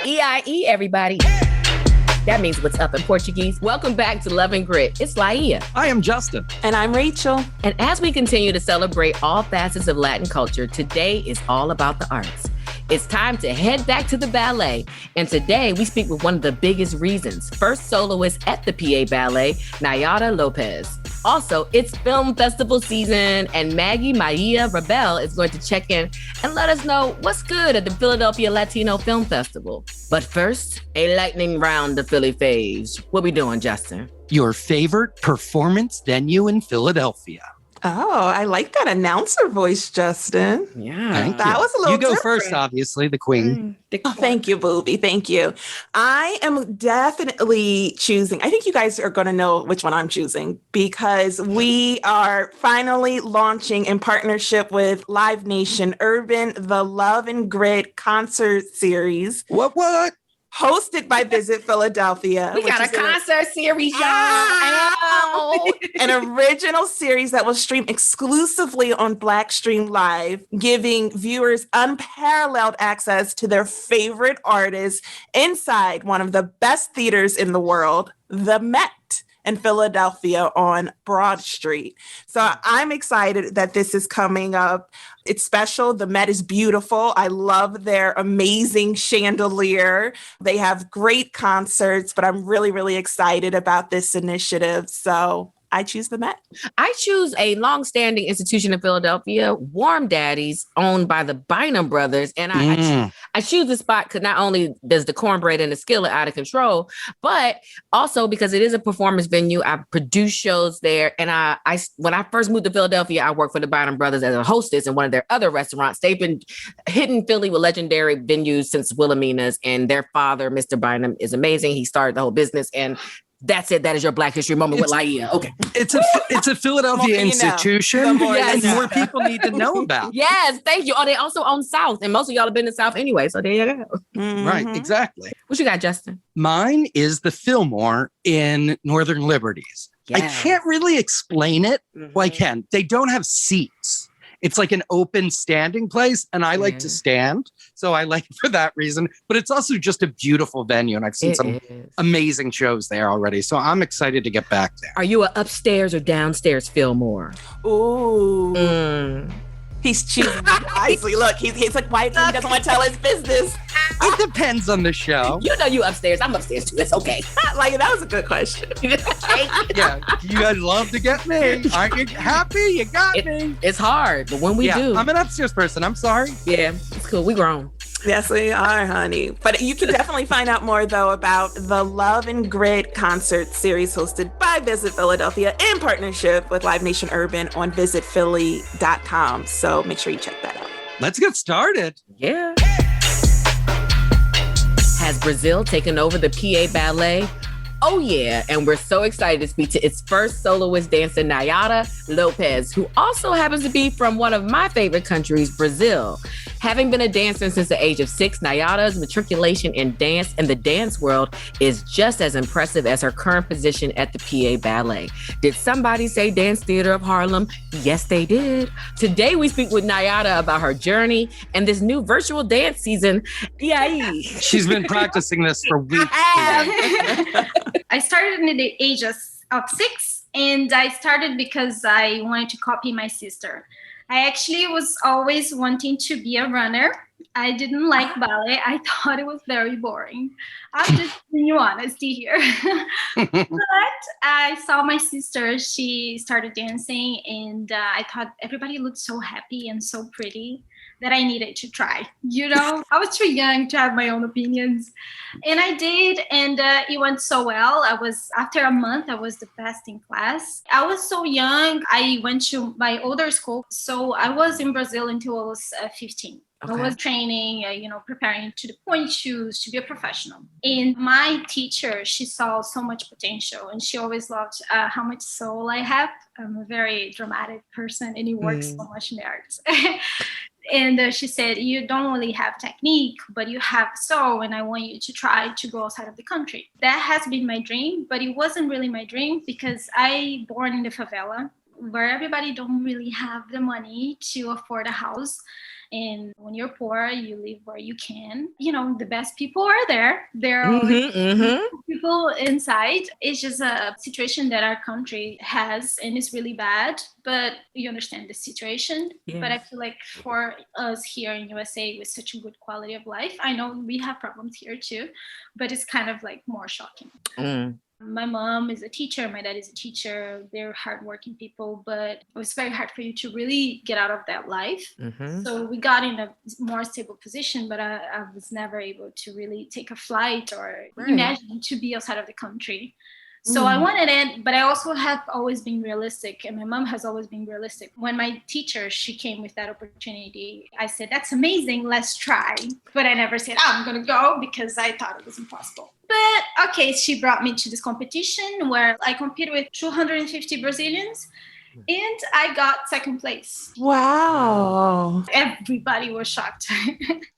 E-I-E, everybody. That means what's up in Portuguese. Welcome back to Love and Grit. It's Laia. I am Justin. And I'm Rachel. And as we continue to celebrate all facets of Latin culture, today is all about the arts. It's time to head back to the ballet. And today we speak with one of the biggest reasons, first soloist at the PA Ballet, Nayara Lopes. Also, it's film festival season, and Marángeli Mejía Rabell is going to check in and let us know what's good at the Philadelphia Latino Film Festival. But first, a lightning round of Philly faves. What we doing, Justin? Your favorite performance venue in Philadelphia. Oh, I like that announcer voice, Justin. Yeah. That was a little You go different. first, obviously, the queen. Oh, thank you, Booby. Thank you. I am definitely choosing. I think you guys are going to know which one I'm choosing because we are finally launching in partnership with Live Nation Urban, the Love and Grit concert series. What? Hosted by Visit Philadelphia. We got a concert series, y'all. An original series that will stream exclusively on Blackstream Live, giving viewers unparalleled access to their favorite artists inside one of the best theaters in the world, the Met in Philadelphia on Broad Street. So I'm excited that this is coming up. It's special. The Met is beautiful. I love their amazing chandelier. They have great concerts, but I'm really, really excited about this initiative. So I choose the Met. I choose a longstanding institution in Philadelphia, Warm Daddies, owned by the Bynum brothers. And I choose the spot because not only does the cornbread and the skillet out of control, but also because it is a performance venue. I produce shows there. And I when I first moved to Philadelphia, I worked for the Bynum brothers as a hostess in one of their other restaurants. They've been hitting Philly with legendary venues since Wilhelmina's, and their father, Mr. Bynum, is amazing. He started the whole business, and that's it. That is your Black History Moment with Laia. Okay. It's a Philadelphia institution and more people need to know about. Yes, thank you. Oh, they also own South, and most of y'all have been to South anyway, so there you go. Mm-hmm. Right, exactly. What you got, Justin? Mine is the Fillmore in Northern Liberties. Yeah. I can't really explain it. Well, I can. They don't have seats. It's like an open standing place, and I like to stand. So I like it for that reason. But it's also just a beautiful venue, and I've seen some amazing shows there already. So I'm excited to get back there. Are you a upstairs or downstairs Fillmore? Ooh. He's choosing wisely. Look, he's like, why he doesn't want to tell his business. It depends on the show. You know you upstairs. I'm upstairs too. It's okay. Like, that was a good question. Yeah, you guys love to get me. Aren't you happy? You got me. It's hard, but when we do. I'm an upstairs person. I'm sorry. Yeah, it's cool. We grown. Yes, we are, honey. But you can definitely find out more, though, about the Love and Grit concert series hosted by Visit Philadelphia in partnership with Live Nation Urban on visitphilly.com. So make sure you check that out. Let's get started. Yeah. Has Brazil taken over the PA Ballet? Oh, yeah. And we're so excited to speak to its first soloist dancer, Nayara Lopes, who also happens to be from one of my favorite countries, Brazil. Having been a dancer since the age of 6, Nayara's matriculation in dance in the dance world is just as impressive as her current position at the PA Ballet. Did somebody say Dance Theater of Harlem? Yes, they did. Today, we speak with Nayara about her journey and this new virtual dance season. Yeah. She's been practicing this for weeks. I started at the age of 6, and I started because I wanted to copy my sister. I actually was always wanting to be a runner. I didn't like ballet. I thought it was very boring. I'm just being honesty here. But I saw my sister. She started dancing, and I thought everybody looked so happy and so pretty that I needed to try. You know, I was too young to have my own opinions. And I did, and it went so well. After a month, I was the best in class. I was so young. I went to my older school. So I was in Brazil until I was 15. Okay. I was training, preparing to the point shoes to be a professional. And my teacher, she saw so much potential, and she always loved how much soul I have. I'm a very dramatic person, and it works so much in the arts. And she said, you don't really have technique, but you have soul, and I want you to try to go outside of the country. That has been my dream, but it wasn't really my dream because I born in the favela, where everybody don't really have the money to afford a house. And when you're poor, you live where you can. You know, the best people are there. There are always people inside. It's just a situation that our country has, and it's really bad. But you understand the situation. Yeah. But I feel like for us here in USA with such a good quality of life, I know we have problems here too, but it's kind of like more shocking. My mom is a teacher. My dad is a teacher. They're hardworking people, but it was very hard for you to really get out of that life. So we got in a more stable position, but I was never able to really take a flight or imagine to be outside of the country. So I wanted it, but I also have always been realistic, and my mom has always been realistic. When my teacher, she came with that opportunity, I said, that's amazing, let's try. But I never said, I'm going to go, because I thought it was impossible. But okay, she brought me to this competition where I competed with 250 Brazilians. And I got second place. Wow. Everybody was shocked.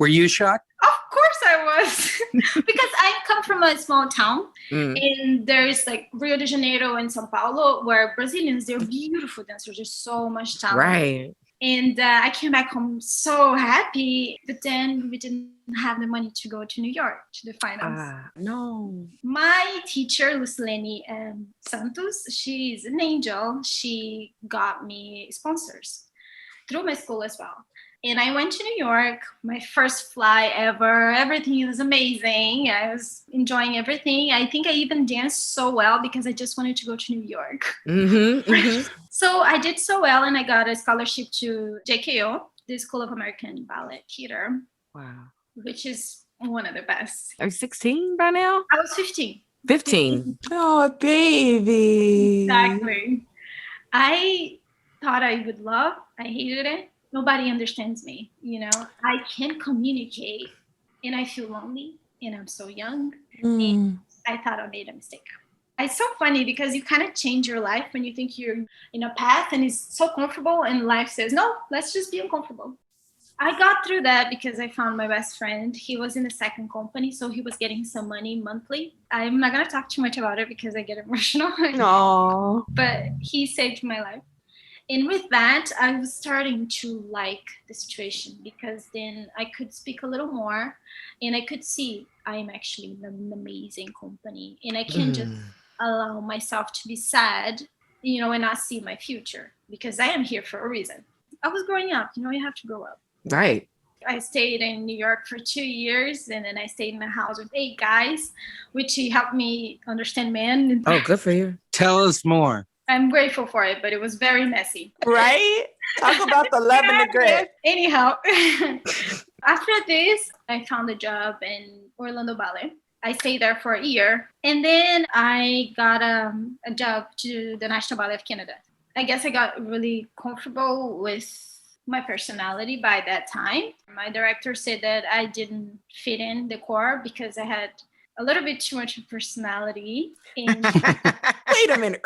Were you shocked? Of course I was. Because I come from a small town. And there's like Rio de Janeiro and Sao Paulo, where Brazilians, they're beautiful dancers. There's so much talent. Right. And I came back home so happy. But then we didn't have the money to go to New York to the finals. No. My teacher, Lucilene Santos, she's an angel. She got me sponsors through my school as well. And I went to New York, my first fly ever. Everything was amazing. I was enjoying everything. I think I even danced so well because I just wanted to go to New York. So I did so well, and I got a scholarship to JKO, the School of American Ballet Theater. Wow. Which is one of the best. Are you 16 by now? I was 15. 15. Oh, baby. Exactly. I thought I would love. I hated it. Nobody understands me. You know, I can't communicate, and I feel lonely, and I'm so young. And I thought I made a mistake. It's so funny because you kind of change your life when you think you're in a path and it's so comfortable, and life says, no, let's just be uncomfortable. I got through that because I found my best friend. He was in the second company, so he was getting some money monthly. I'm not going to talk too much about it because I get emotional. No. But he saved my life. And with that, I was starting to like the situation, because then I could speak a little more, and I could see I'm actually in an amazing company, and I can't just allow myself to be sad, you know, and not see my future, because I am here for a reason. I was growing up, you know, you have to grow up. Right. I stayed in New York for 2 years, and then I stayed in a house with 8 guys, which helped me understand men. Oh, good for you. Tell us more. I'm grateful for it, but it was very messy. Right? Talk about the love and the grit. Anyhow, after this, I found a job in Orlando Ballet. I stayed there for a year, and then I got a job to the National Ballet of Canada. I guess I got really comfortable with my personality by that time. My director said that I didn't fit in the corps because I had a little bit too much personality. And Wait a minute.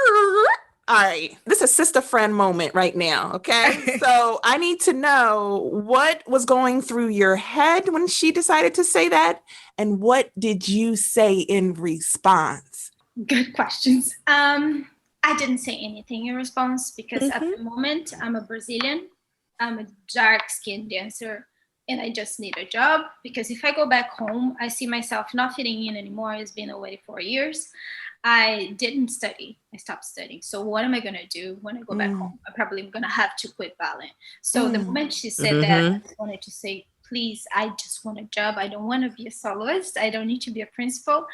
All right. This is a sister friend moment right now. Okay. So I need to know what was going through your head when she decided to say that, and what did you say in response? Good questions. I didn't say anything in response because at the moment I'm a Brazilian. I'm a dark-skinned dancer, and I just need a job, because if I go back home, I see myself not fitting in anymore. It's been away 4 years. I didn't study. I stopped studying. So what am I going to do when I go back home? I'm probably going to have to quit ballet. So the moment she said that, I wanted to say, please, I just want a job. I don't want to be a soloist. I don't need to be a principal.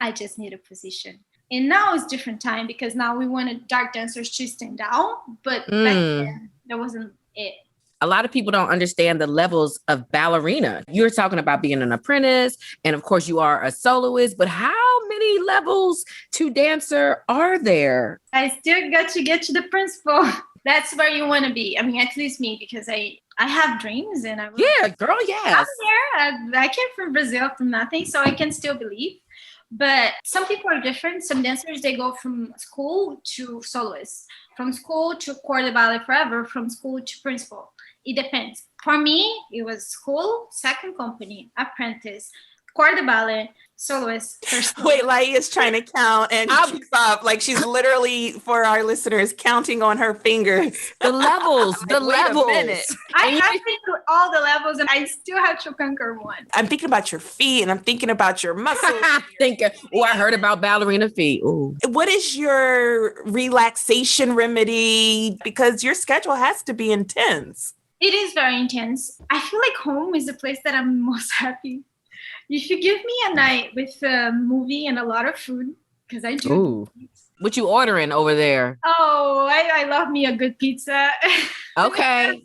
I just need a position. And now it's different time, because now we wanted dark dancers to stand out. But back then, that wasn't it. A lot of people don't understand the levels of ballerina. You're talking about being an apprentice, and of course you are a soloist, but how many levels to dancer are there? I still got to get to the principal. That's where you want to be. I mean, at least me, because I have dreams, and I yeah, girl, yes. I'm there. I came from Brazil from nothing, so I can still believe. But some people are different. Some dancers, they go from school to soloist, from school to corps de ballet forever, from school to principal. It depends. For me, it was school, second company, apprentice, corps de ballet, soloist. Wait, Lai is trying to count and keep up. Like she's literally, for our listeners, counting on her fingers. The levels, the levels. I have been through all the levels and I still have to conquer one. I'm thinking about your feet and I'm thinking about your muscles. I heard about ballerina feet. Ooh. What is your relaxation remedy? Because your schedule has to be intense. It is very intense. I feel like home is the place that I'm most happy. If you give me a night with a movie and a lot of food, because I do. Ooh. What you ordering over there? Oh, I love me a good pizza. Okay.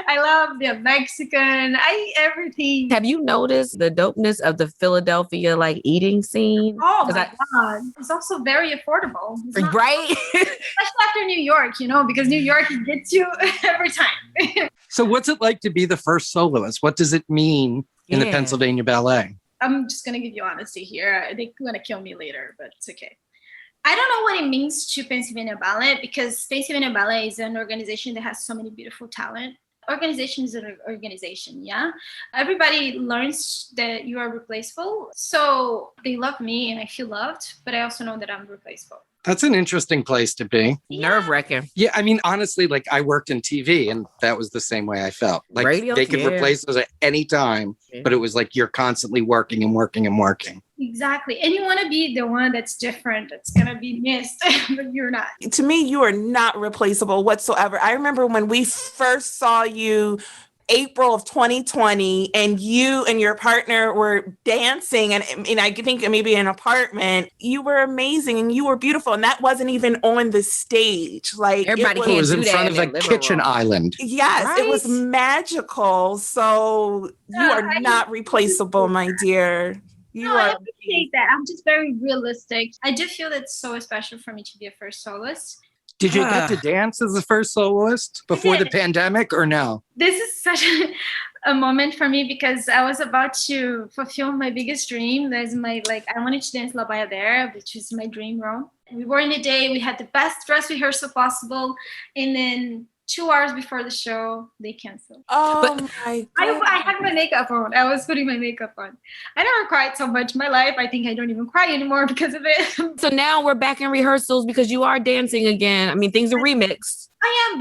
I love the Mexican. everything. Have you noticed the dopeness of the Philadelphia eating scene? Oh my God. It's also very affordable. Right? Especially after New York, because New York gets you every time. So what's it like to be the first soloist? What does it mean in the Pennsylvania Ballet? I'm just going to give you honesty here. They're going to kill me later, but it's okay. I don't know what it means to Pennsylvania Ballet because Pennsylvania Ballet is an organization that has so many beautiful talent. Organization is an organization, yeah? Everybody learns that you are replaceable. So they love me and I feel loved, but I also know that I'm replaceable. That's an interesting place to be. Nerve-wracking. Yeah, I mean, honestly, I worked in TV and that was the same way I felt. Radio, they could replace us at any time, but it was you're constantly working and working and working. Exactly. And you want to be the one that's different, that's going to be missed, but you're not. To me, you are not replaceable whatsoever. I remember when we first saw you April of 2020 and you and your partner were dancing and I think maybe in an apartment. You were amazing and you were beautiful. And that wasn't even on the stage. Everybody it was in front of a kitchen island. Yes, right? It was magical. So you are not replaceable, my dear. I appreciate that. I'm just very realistic. I do feel that it's so special for me to be a first soloist. Did you get to dance as the first soloist before the pandemic or no? This is such a moment for me because I was about to fulfill my biggest dream. There's I wanted to dance La Bayadera, which is my dream role. We were in a day, we had the best dress rehearsal possible. And then 2 hours before the show, they canceled. Oh, my God. I had my makeup on. I was putting my makeup on. I never cried so much in my life. I think I don't even cry anymore because of it. So now we're back in rehearsals because you are dancing again. I mean, things are remixed. I am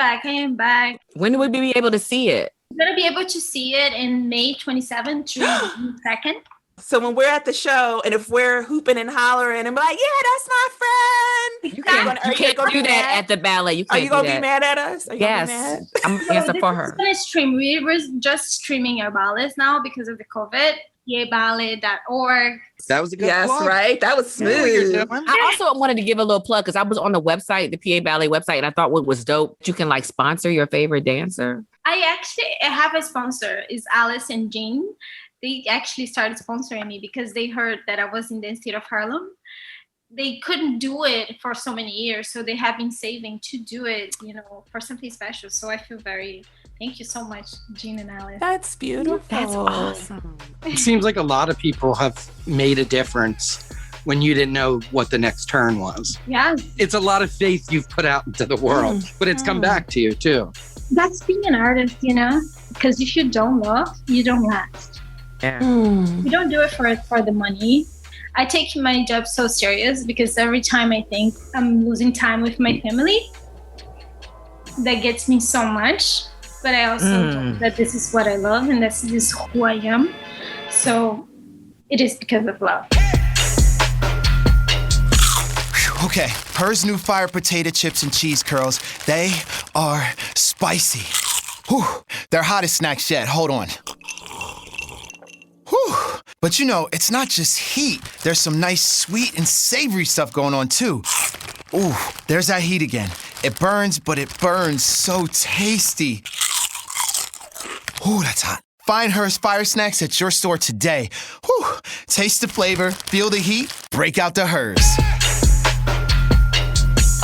back. When will we be able to see it? I'm going to be able to see it in May 27th through June 2nd. So when we're at the show and if we're hooping and hollering and be like, yeah, that's my friend. You can't do that at the ballet. Are you going to be mad at us? Yes. I'm for her. We're going to stream. We were just streaming our ballets now because of the COVID. PHLAFF.org. That was a good plug. Right? That was smooth. I also wanted to give a little plug because I was on the website, the PA Ballet website, and I thought what was dope, you can sponsor your favorite dancer. I have a sponsor. It's Alice and Jean. They actually started sponsoring me because they heard that I was in the state of Harlem. They couldn't do it for so many years, so they have been saving to do it, for something special. So I feel thank you so much, Jean and Alice. That's beautiful. That's awesome. It seems like a lot of people have made a difference when you didn't know what the next turn was. Yeah. It's a lot of faith you've put out into the world, but it's come back to you too. That's being an artist, because if you don't love, you don't last. Yeah. You don't do it for the money. I take my job so serious because every time I think I'm losing time with my family, that gets me so much. But I also know that this is what I love and this is who I am. So it is because of love. Okay, Her's new fire potato chips and cheese curls, they are spicy. Whew, they're hottest snacks yet. Hold on. Whew. But it's not just heat. There's some nice sweet and savory stuff going on too. Ooh, there's that heat again. It burns, but it burns so tasty. Ooh, that's hot. Find Her's Fire Snacks at your store today. Whew. Taste the flavor, feel the heat, break out the Her's.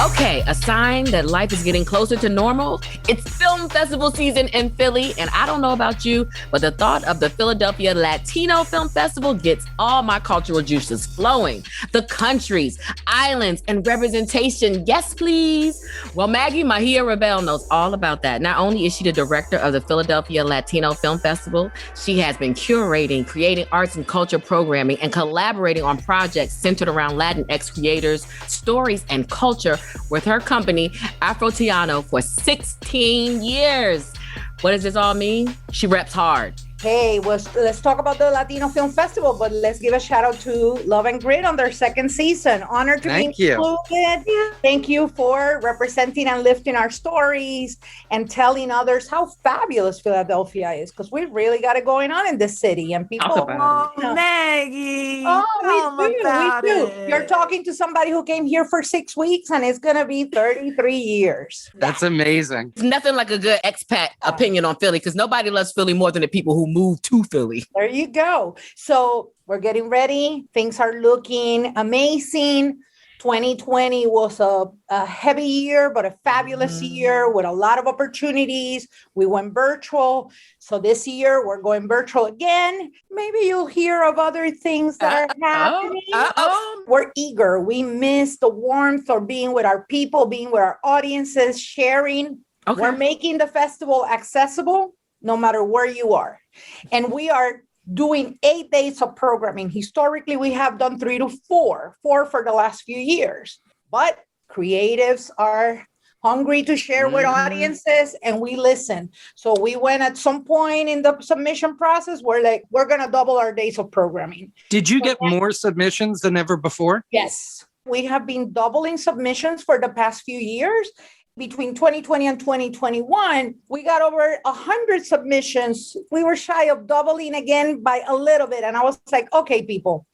Okay, a sign that life is getting closer to normal. It's film festival season in Philly, and I don't know about you, but the thought of the Philadelphia Latino Film Festival gets all my cultural juices flowing. The countries, islands, and representation. Yes, please. Well, Marángeli Mejía Rabell knows all about that. Not only is she the director of the Philadelphia Latino Film Festival, she has been curating, creating arts and culture programming, and collaborating on projects centered around Latinx creators, stories, and culture with her company, AFROTAINO, for 16 years. What does this all mean? She reps hard. Hey, let's talk about the Latino Film Festival, but let's give a shout out to Love and Grit on their second season. Honored to be included. Thank you for representing and lifting our stories and telling others how fabulous Philadelphia is, because we really got it going on in this city. And people, Maggie, we do. You're talking to somebody who came here for 6 weeks, and it's going to be 33 years. That's amazing. It's nothing like a good expat opinion on Philly, because nobody loves Philly more than the people who moved to Philly. There you go. So we're getting ready. Things are looking amazing. 2020 was a heavy year, but a fabulous year with a lot of opportunities. We went virtual. So this year we're going virtual again. Maybe you'll hear of other things that are happening. We're eager. We miss the warmth of being with our people, being with our audiences, sharing. Okay. We're making the festival accessible no matter where you are. And we are doing 8 days of programming. Historically, we have done 3 to 4 for the last few years. But creatives are hungry to share with audiences, and we listen. So we went at some point in the submission process, we're going to double our days of programming. Did you get more submissions than ever before? Yes. We have been doubling submissions for the past few years. Between 2020 and 2021, we got over 100 submissions. We were shy of doubling again by a little bit. And I was like, okay, people,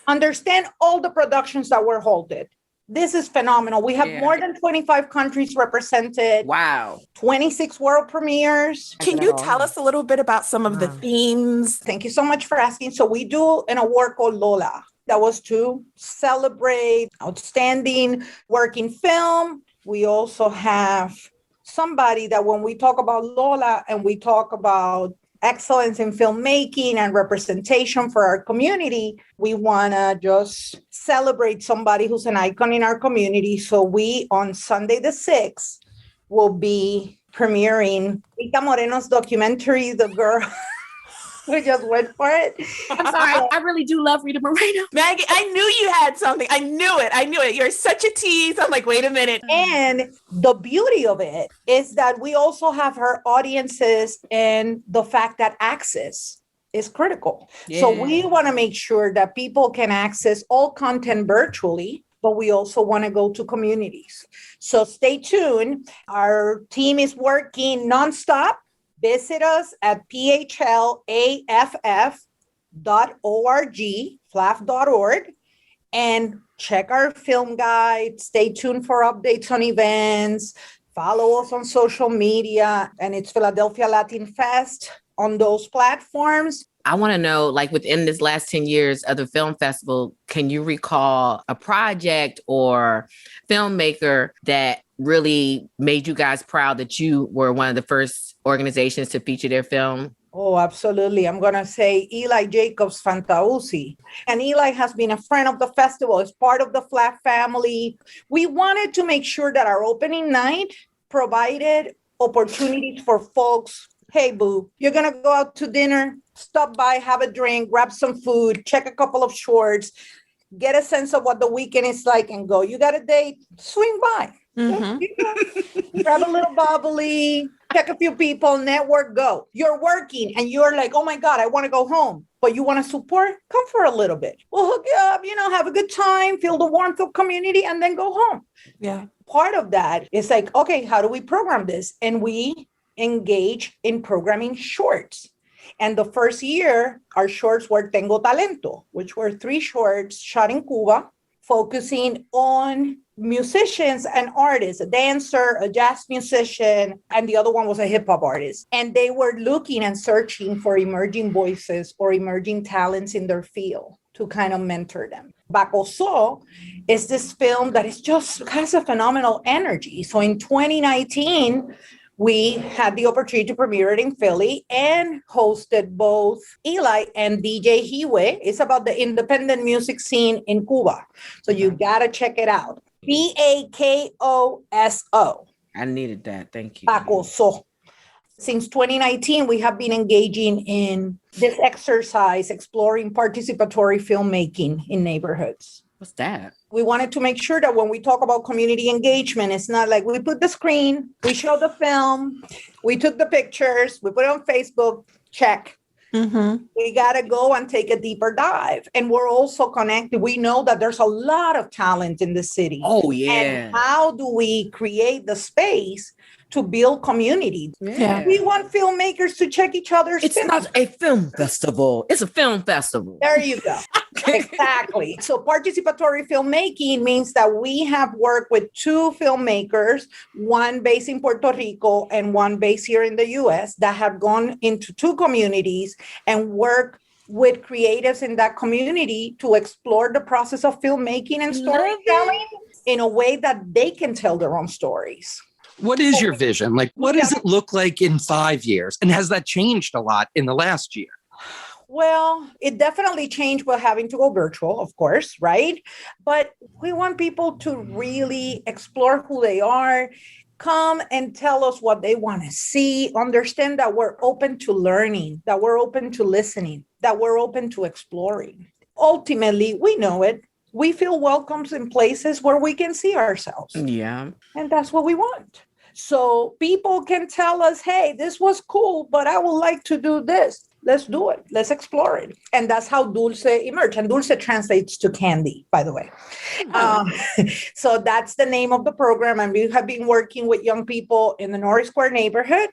understand all the productions that were holding. This is phenomenal. We have more than 25 countries represented. Wow. 26 world premieres. Can you tell us a little bit about some of the themes? Thank you so much for asking. So we do an award called Lola. That was to celebrate outstanding work in film. We also have somebody that when we talk about Lola and we talk about excellence in filmmaking and representation for our community, we want to just celebrate somebody who's an icon in our community. So we, on Sunday the 6th, will be premiering Rita Moreno's documentary, The Girl. We just went for it. I'm sorry. I really do love Rita Moreno. Maggie, I knew you had something. I knew it. You're such a tease. I'm like, wait a minute. And the beauty of it is that we also have her audiences and the fact that access is critical. Yeah. So we want to make sure that people can access all content virtually, but we also want to go to communities. So stay tuned. Our team is working nonstop. Visit us at PHLAFF.org, PHLAFF.org, and check our film guide. Stay tuned for updates on events. Follow us on social media, and it's Philadelphia Latin Fest on those platforms. I want to know, like within this last 10 years of the film festival, can you recall a project or filmmaker that really made you guys proud that you were one of the first organizations to feature their film? Oh, absolutely. I'm going to say Eli Jacobs Fantauzi. And Eli has been a friend of the festival, is part of the PHLAFF family. We wanted to make sure that our opening night provided opportunities for folks. Hey, boo, you're going to go out to dinner, stop by, have a drink, grab some food, check a couple of shorts, get a sense of what the weekend is like and go. You got a date, swing by. Mm-hmm. Grab a little bubbly, check a few people, network, go. You're working and you're like, oh my God, I want to go home. But you want to support? Come for a little bit. We'll hook you up, have a good time, feel the warmth of community, and then go home. Yeah. Part of that is like, okay, how do we program this? And we engage in programming shorts. And the first year, our shorts were Tengo Talento, which were 3 shorts shot in Cuba focusing on musicians and artists, a dancer, a jazz musician, and the other one was a hip hop artist. And they were looking and searching for emerging voices or emerging talents in their field to kind of mentor them. Baco So is this film that is just has a phenomenal energy. So in 2019, we had the opportunity to premiere it in Philly and hosted both Eli and DJ Hiwe. It's about the independent music scene in Cuba. So you gotta check it out. Bakoso. I needed that. Thank you. Baco So. Since 2019, we have been engaging in this exercise, exploring participatory filmmaking in neighborhoods. What's that? We wanted to make sure that when we talk about community engagement, it's not like we put the screen, we show the film, we took the pictures, we put it on Facebook, check. Mm-hmm. We got to go and take a deeper dive. And we're also connected. We know that there's a lot of talent in the city. Oh, yeah. And how do we create the space to build community? Yeah. We want filmmakers to check each other's It's films. not a film festival. It's a film festival. There you go. Exactly. So participatory filmmaking means that we have worked with two filmmakers, one based in Puerto Rico and one based here in the US, that have gone into two communities and work with creatives in that community to explore the process of filmmaking and storytelling in a way that they can tell their own stories. What is your vision? Like, what does it look like in 5 years? And has that changed a lot in the last year? Well, it definitely changed with having to go virtual, of course, right? But we want people to really explore who they are, come and tell us what they want to see, understand that we're open to learning, that we're open to listening, that we're open to exploring. Ultimately, we know it. We feel welcomed in places where we can see ourselves. Yeah. And that's what we want. So people can tell us, hey, this was cool, but I would like to do this. Let's do it. Let's explore it. And that's how Dulce emerged. And Dulce translates to candy, by the way. So that's the name of the program. And we have been working with young people in the Norris Square neighborhood.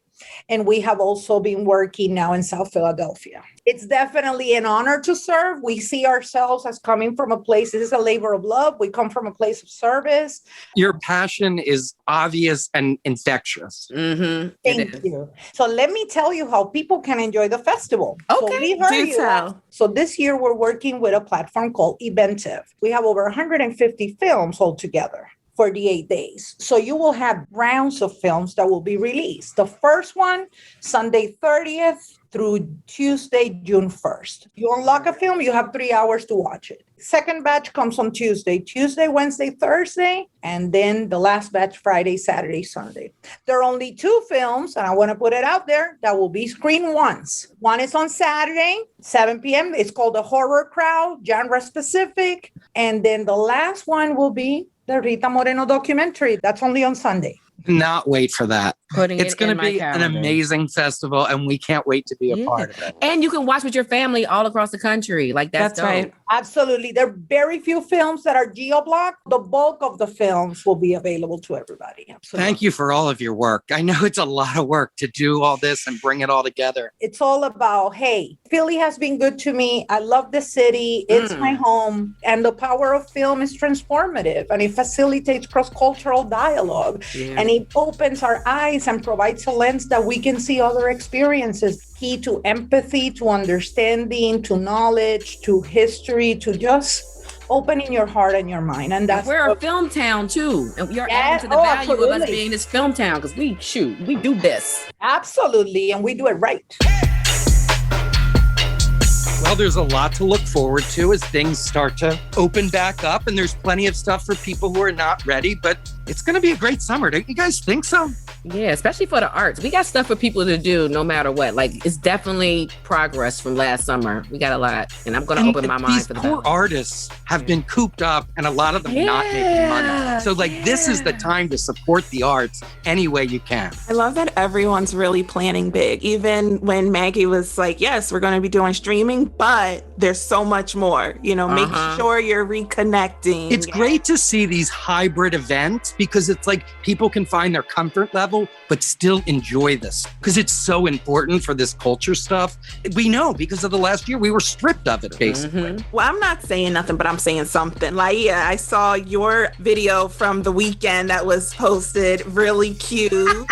And we have also been working now in South Philadelphia. It's definitely an honor to serve. We see ourselves as coming from a place, this is a labor of love. We come from a place of service. Your passion is obvious and infectious. Mm-hmm. Thank you. So let me tell you how people can enjoy the festival. Okay, So we heard do you. tell. So this year we're working with a platform called Eventive. We have over 150 films altogether for the 8 days. So you will have rounds of films that will be released. The first one, Sunday 30th through Tuesday, June 1st. You unlock a film, you have 3 hours to watch it. Second batch comes on Tuesday, Wednesday, Thursday, and then the last batch, Friday, Saturday, Sunday. There are only 2 films, and I want to put it out there, that will be screened once. One is on Saturday, 7 p.m. It's called The Horror Crowd, genre specific. And then the last one will be the Rita Moreno documentary. That's only on Sunday. Not wait for that. Putting It's it going in to my be an calendar. amazing festival, and we can't wait to be a part of it. And you can watch with your family all across the country. Like that's dope. right. Absolutely. There are very few films that are geo-blocked. The bulk of the films will be available to everybody. Absolutely. Thank you for all of your work. I know it's a lot of work to do all this and bring it all together. It's all about, hey, Philly has been good to me. I love the city. It's my home. And the power of film is transformative, and it facilitates cross-cultural dialogue. Yeah. And it opens our eyes and provides a lens that we can see other experiences. Key to empathy, to understanding, to knowledge, to history, to just opening your heart and your mind. And that's we're a film town too. And you're adding to the value of us absolutely. being this film town because we do this. Absolutely. And we do it right. Well, there's a lot to look forward to as things start to open back up, and there's plenty of stuff for people who are not ready, but it's going to be a great summer. Don't you guys think so? Yeah, especially for the arts. We got stuff for people to do no matter what. Like, it's definitely progress from last summer. We got a lot, and I'm going to open my mind these for the poor ballet. artists have been cooped up, and a lot of them not making money. So, this is the time to support the arts any way you can. I love that everyone's really planning big. Even when Maggie was like, yes, we're going to be doing streaming, but there's so much more, make sure you're reconnecting. It's great to see these hybrid events because it's like people can find their comfort level level, but still enjoy this because it's so important for this culture stuff. We know because of the last year, we were stripped of it, basically. Well, I'm not saying nothing, but I'm saying something. Like, yeah, I saw your video from the weekend that was posted. Really cute.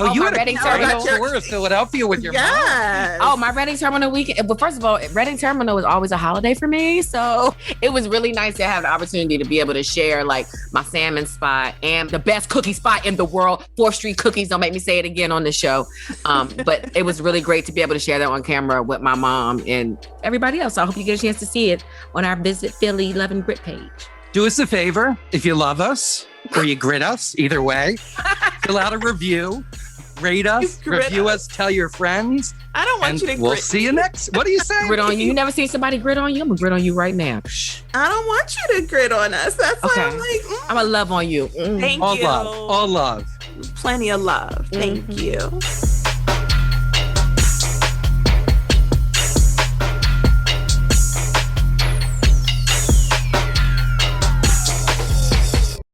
Oh, you had a Reading Terminal tour of Philadelphia with your mom. Yes. My Reading Terminal weekend. But first of all, Reading Terminal was always a holiday for me. So it was really nice to have the opportunity to be able to share like my salmon spot and the best cookie spot in the world, 4th Street Cookies. Don't make me say it again on the show. But it was really great to be able to share that on camera with my mom and everybody else. So I hope you get a chance to see it on our Visit Philly Love and Grit page. Do us a favor, if you love us or you grit us, either way, fill out a review, rate us, review us, tell your friends. I don't want you to we'll grit see you next. What do you say? Grit on you. You never seen somebody grit on you? I'm gonna grit on you right now. I don't want you to grit on us. That's why I'm like, I'm gonna love on you. Thank all you. love. Plenty of love. Thank you.